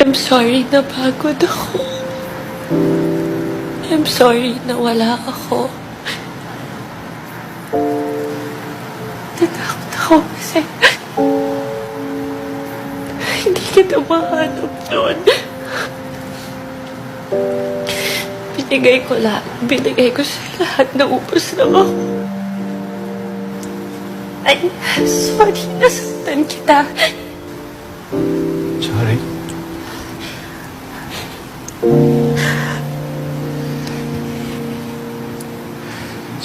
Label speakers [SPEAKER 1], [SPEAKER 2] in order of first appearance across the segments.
[SPEAKER 1] I'm sorry na pagod ako. I'm sorry na wala ako. Natakot ako kasi hindi kita mahanap doon. Binigay ko lahat. Binigay ko sa lahat. Naubos lang ako. Ay, sorry. Nasaktan kita.
[SPEAKER 2] Sorry.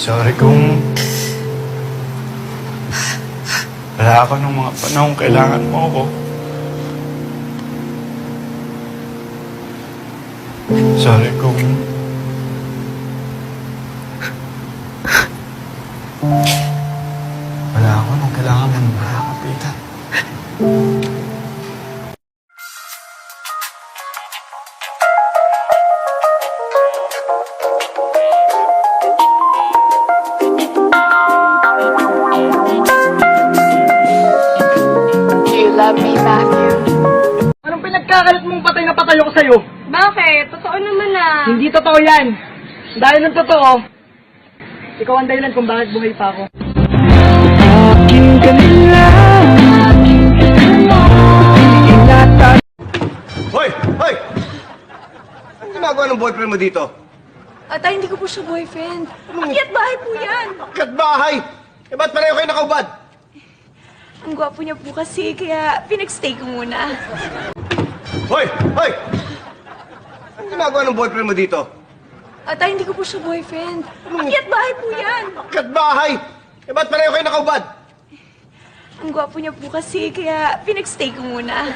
[SPEAKER 2] Sorry kung wala ako nung mga panahong kailangan mo ako. Sorry kung wala ako nung kailangan mo ng makakapitan.
[SPEAKER 1] Love me, Matthew.
[SPEAKER 3] Anong pinagkakalat mong patay na patay ako sa'yo?
[SPEAKER 4] Bakit? Totoo naman ah.
[SPEAKER 3] Hindi totoo yan. Dahil ng totoo, ikaw ang dahilan kung bakit buhay pa ako.
[SPEAKER 5] Hoy! Hoy! Anong ginagawa ng boyfriend mo dito?
[SPEAKER 4] Ata, hindi ko po siya boyfriend. Akyat bahay po yan.
[SPEAKER 5] Kat bahay! Eh, ba't pareho kayo nakaubad?
[SPEAKER 4] Ang gwapo niya po kasi, kaya pinagstay ko muna.
[SPEAKER 5] Hoy! Hoy! Anong ginagawa ng boyfriend mo dito?
[SPEAKER 4] Ata, hindi ko po siya boyfriend. Akyat bahay po yan.
[SPEAKER 5] Kat bahay! Eh, ba't pareho kayo nakaubad?
[SPEAKER 4] Ang gwapo niya po kasi, kaya pinagstay ko muna.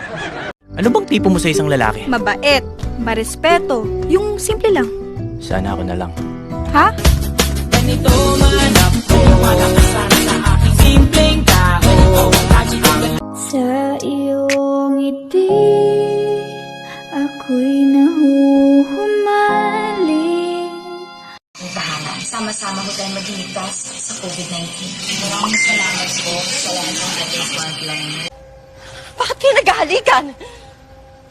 [SPEAKER 6] Ano bang tipo mo sa isang lalaki?
[SPEAKER 7] Mabait, marespeto, yung simple lang.
[SPEAKER 6] Sana ako na lang.
[SPEAKER 7] Ha? Sa iyong ngiti, ako'y nahuhumaling.
[SPEAKER 8] Bahala. Sama-sama ko tayo magligtas sa COVID-19. Maraming salamat po sa lahat ng ating frontline.
[SPEAKER 4] Bakit kayo naghahalikan?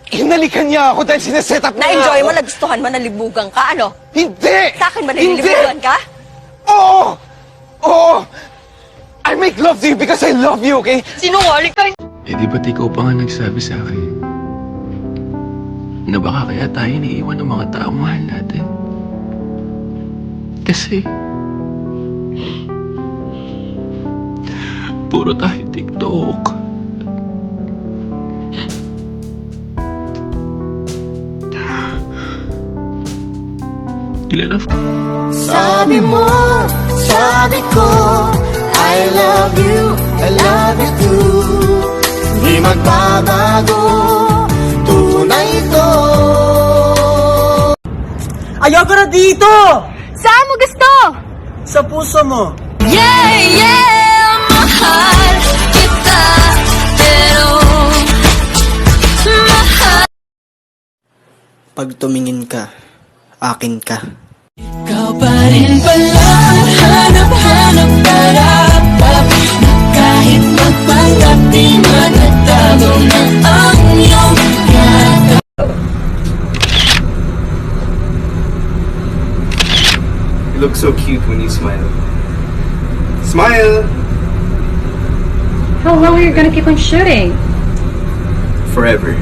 [SPEAKER 5] Hinalikan niya ako dahil sineset up
[SPEAKER 4] Na-enjoy mo, nagustuhan mo, nalibugan ka, ano?
[SPEAKER 5] Hindi!
[SPEAKER 4] Sa akin ba nalilibugan ka?
[SPEAKER 5] Oo! Oo! I make love to you because I love you, okay?
[SPEAKER 4] Sinungaling ka!
[SPEAKER 9] Eh di ba't ikaw pa nga nagsabi sa akin na baka kaya tayo iniiwan ng mga taong mahal natin? Kasi puro tayo TikTok. Ilan na
[SPEAKER 7] Sabi mo, sabi ko, I love you too. Di magbabago, tunay ito.
[SPEAKER 3] Ayoko na dito!
[SPEAKER 7] Saan mo gusto?
[SPEAKER 3] Sa puso mo.
[SPEAKER 7] Yeah, yeah, mahal kita, pero mahal.
[SPEAKER 6] Pag tumingin ka, akin ka.
[SPEAKER 7] Ikaw pa rin pala, hanap-hanap karap-rap, na kahit magpanggap di matatago na ang iyong yakap.
[SPEAKER 5] You look so cute when you smile. Smile!
[SPEAKER 4] How long are you gonna keep on shooting?
[SPEAKER 5] Forever.